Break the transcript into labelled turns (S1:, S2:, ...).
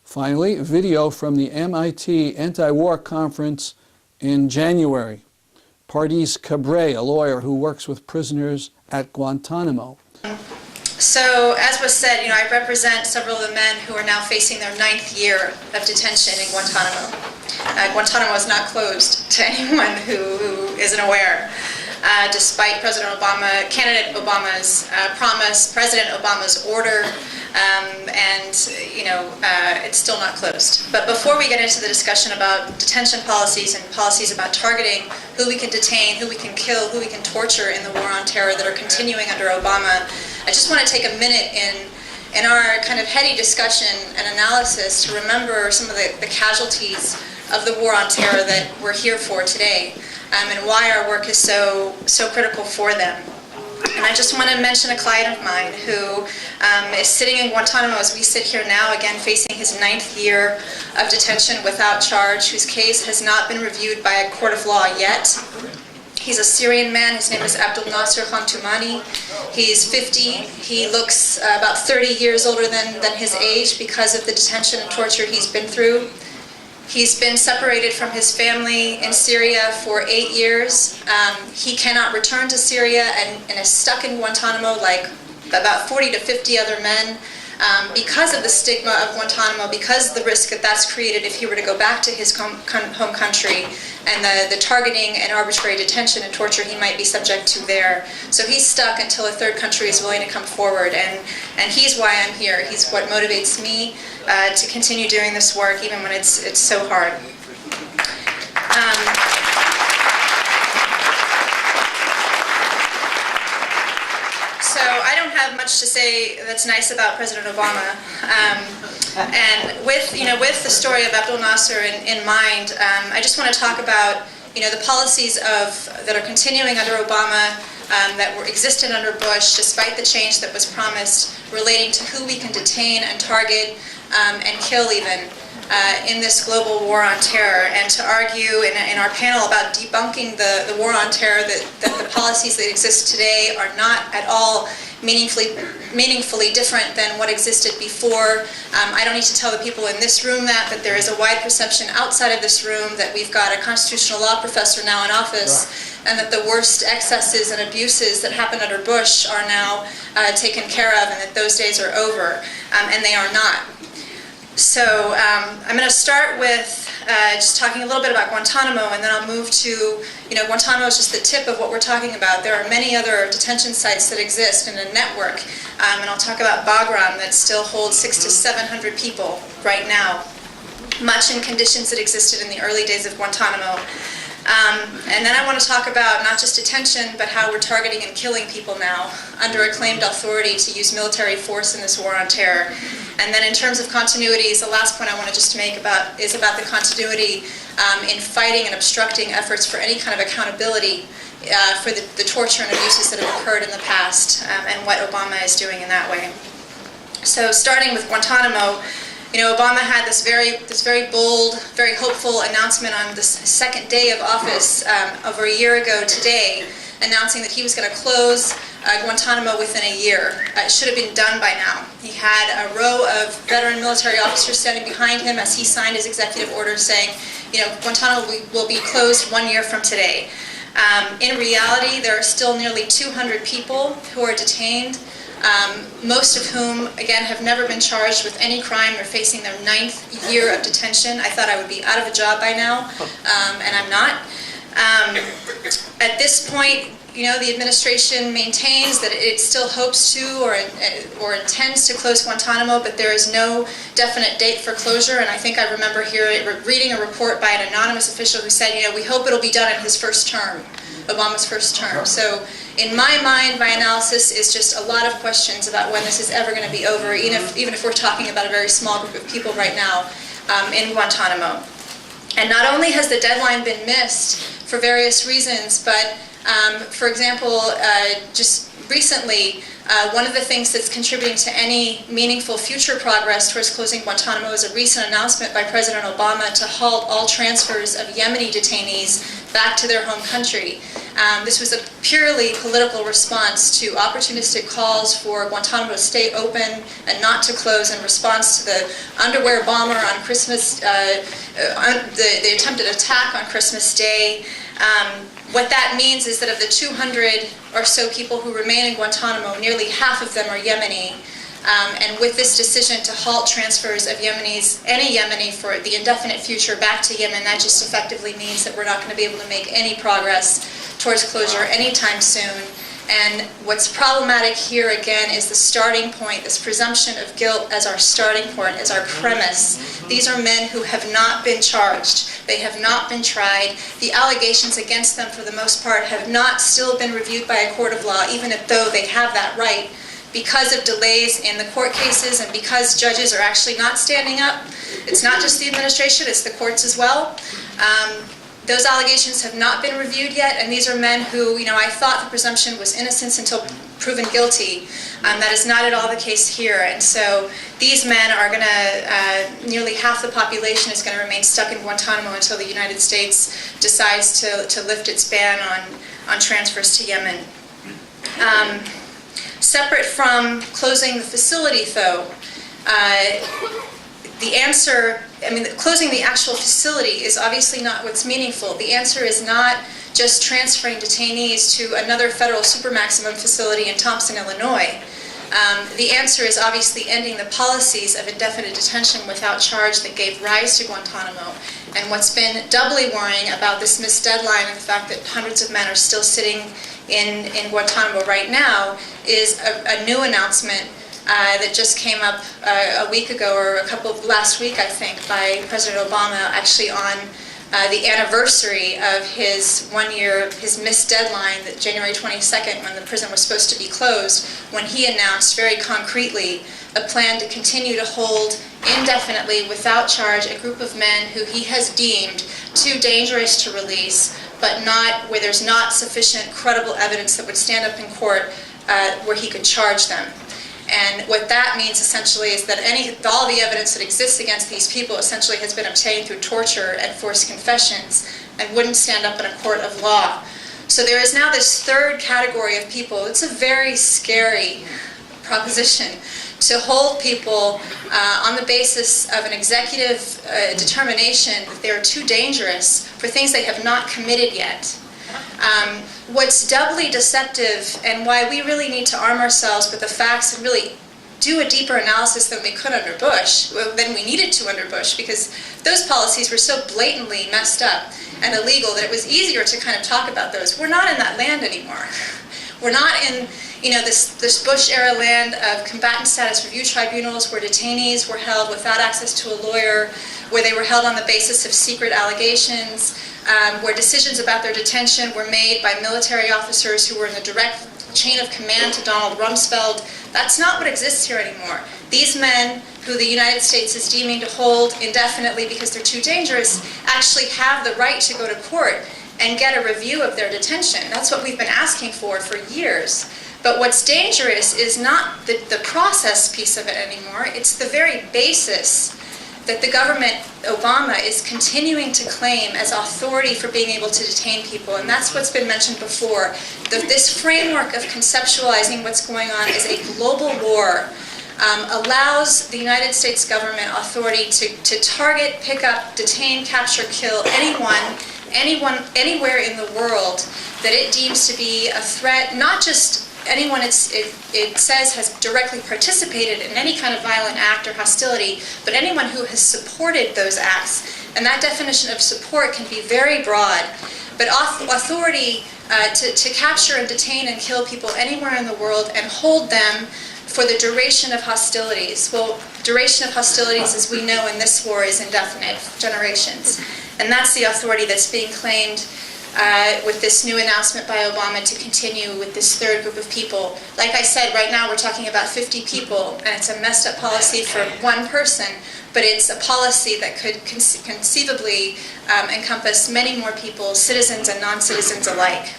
S1: Finally, video from the MIT Anti-War Conference in January. Pardis Cabré, a lawyer who works with prisoners at Guantanamo.
S2: So, as was said, I represent several of the men who are now facing their 9th year of detention in Guantanamo. Guantanamo is not closed to anyone who isn't aware. Despite candidate Obama's promise, President Obama's order, it's still not closed. But before we get into the discussion about detention policies and policies about targeting who we can detain, who we can kill, who we can torture in the war on terror that are continuing under Obama, I just want to take a minute in our kind of heady discussion and analysis to remember some of the casualties of the war on terror that we're here for today, and why our work is so critical for them. And I just want to mention a client of mine who is sitting in Guantanamo as we sit here now, again facing his 9th year of detention without charge, whose case has not been reviewed by a court of law yet. He's a Syrian man. His name is Abdul Nasser Khantoumani. He's 50. He looks about 30 years older than his age because of the detention and torture he's been through. He's been separated from his family in Syria for 8 years. He cannot return to Syria and is stuck in Guantanamo like about 40 to 50 other men because of the stigma of Guantanamo, because of the risk that that's created if he were to go back to his home country, and the targeting and arbitrary detention and torture he might be subject to there. So he's stuck until a third country is willing to come forward, and he's why I'm here. He's what motivates me to continue doing this work even when it's so hard. So I don't have much to say that's nice about President Obama, and with the story of Abdul Nasser in mind, I just want to talk about the policies that are continuing under Obama, that existed under Bush, despite the change that was promised relating to who we can detain and target and kill even in this global war on terror, and to argue in our panel about debunking the war on terror, that the policies that exist today are not at all meaningfully different than what existed before. I don't need to tell the people in this room that there is a wide perception outside of this room that we've got a constitutional law professor now in office, and that the worst excesses and abuses that happened under Bush are now taken care of, and that those days are over, and they are not. So I'm going to start with just talking a little bit about Guantanamo, and then I'll move to, Guantanamo is just the tip of what we're talking about. There are many other detention sites that exist in a network, and I'll talk about Bagram that still holds 600 to 700 people right now, much in conditions that existed in the early days of Guantanamo. And then I want to talk about not just detention, but how we're targeting and killing people now under a claimed authority to use military force in this war on terror. And then in terms of continuities, the last point I wanted just to make is about the continuity in fighting and obstructing efforts for any kind of accountability for the torture and abuses that have occurred in the past, and what Obama is doing in that way. So starting with Guantanamo, Obama had this very bold, very hopeful announcement on the second day of office over a year ago today, announcing that he was going to close Guantanamo within a year. It should have been done by now. He had a row of veteran military officers standing behind him as he signed his executive order saying, Guantanamo will be closed 1 year from today. In reality, there are still nearly 200 people who are detained, most of whom, again, have never been charged with any crime. They're facing their 9th year of detention. I thought I would be out of a job by now, and I'm not. At this point, the administration maintains that it still hopes to or intends to close Guantanamo, but there is no definite date for closure. And I think I remember reading a report by an anonymous official who said, we hope it'll be done in his first term, Obama's first term. So in my mind, my analysis is just a lot of questions about when this is ever going to be over, even if we're talking about a very small group of people right now in Guantanamo. And not only has the deadline been missed for various reasons, but for example, just recently, one of the things that's contributing to any meaningful future progress towards closing Guantanamo is a recent announcement by President Obama to halt all transfers of Yemeni detainees back to their home country. This was a purely political response to opportunistic calls for Guantanamo to stay open and not to close in response to the underwear bomber on Christmas, the attempted attack on Christmas Day. What that means is that of the 200 or so people who remain in Guantanamo, nearly half of them are Yemeni. And with this decision to halt transfers of Yemenis, any Yemeni for the indefinite future back to Yemen, that just effectively means that we're not going to be able to make any progress towards closure anytime soon. And what's problematic here again is the starting point, this presumption of guilt as our starting point, as our premise. These are men who have not been charged. They have not been tried. The allegations against them, for the most part, have not still been reviewed by a court of law, even though they have that right, because of delays in the court cases and because judges are actually not standing up. It's not just the administration, it's the courts as well. Those allegations have not been reviewed yet, and these are men who, I thought the presumption was innocence until proven guilty. That is not at all the case here, and so these men are going to, nearly half the population is going to remain stuck in Guantanamo until the United States decides to lift its ban on transfers to Yemen. Separate from closing the facility, though, the answer, closing the actual facility is obviously not what's meaningful. The answer is not just transferring detainees to another federal supermaximum facility in Thompson, Illinois. The answer is obviously ending the policies of indefinite detention without charge that gave rise to Guantanamo. And what's been doubly worrying about this missed deadline and the fact that hundreds of men are still sitting in Guantanamo right now is a new announcement that just came up a week ago, or last week, I think, by President Obama, actually on the anniversary of his his missed deadline, that January 22nd, when the prison was supposed to be closed, when he announced very concretely a plan to continue to hold indefinitely without charge a group of men who he has deemed too dangerous to release, but not where there's not sufficient credible evidence that would stand up in court where he could charge them. And what that means essentially is that all the evidence that exists against these people essentially has been obtained through torture and forced confessions and wouldn't stand up in a court of law. So there is now this third category of people. It's a very scary proposition to hold people on the basis of an executive determination that they are too dangerous for things they have not committed yet. What's doubly deceptive, and why we really need to arm ourselves with the facts and really do a deeper analysis than we could under Bush, than we needed to under Bush, because those policies were so blatantly messed up and illegal that it was easier to kind of talk about those. We're not in that land anymore. We're not in this Bush-era land of combatant status review tribunals where detainees were held without access to a lawyer, where they were held on the basis of secret allegations, where decisions about their detention were made by military officers who were in the direct chain of command to Donald Rumsfeld. That's not what exists here anymore. These men, who the United States is deeming to hold indefinitely because they're too dangerous, actually have the right to go to court and get a review of their detention. That's what we've been asking for years. But what's dangerous is not the process piece of it anymore. It's the very basis that the government, Obama, is continuing to claim as authority for being able to detain people. And that's what's been mentioned before. This framework of conceptualizing what's going on as a global war allows the United States government authority to target, pick up, detain, capture, kill anyone, anywhere in the world that it deems to be a threat, not just anyone it says has directly participated in any kind of violent act or hostility, but anyone who has supported those acts. And that definition of support can be very broad. But authority to capture and detain and kill people anywhere in the world and hold them for the duration of hostilities. Well, duration of hostilities, as we know in this war, is indefinite, generations. And that's the authority that's being claimed with this new announcement by Obama to continue with this third group of people. Like I said, right now we're talking about 50 people, and it's a messed up policy for one person, but it's a policy that could conceivably encompass many more people, citizens and non-citizens alike.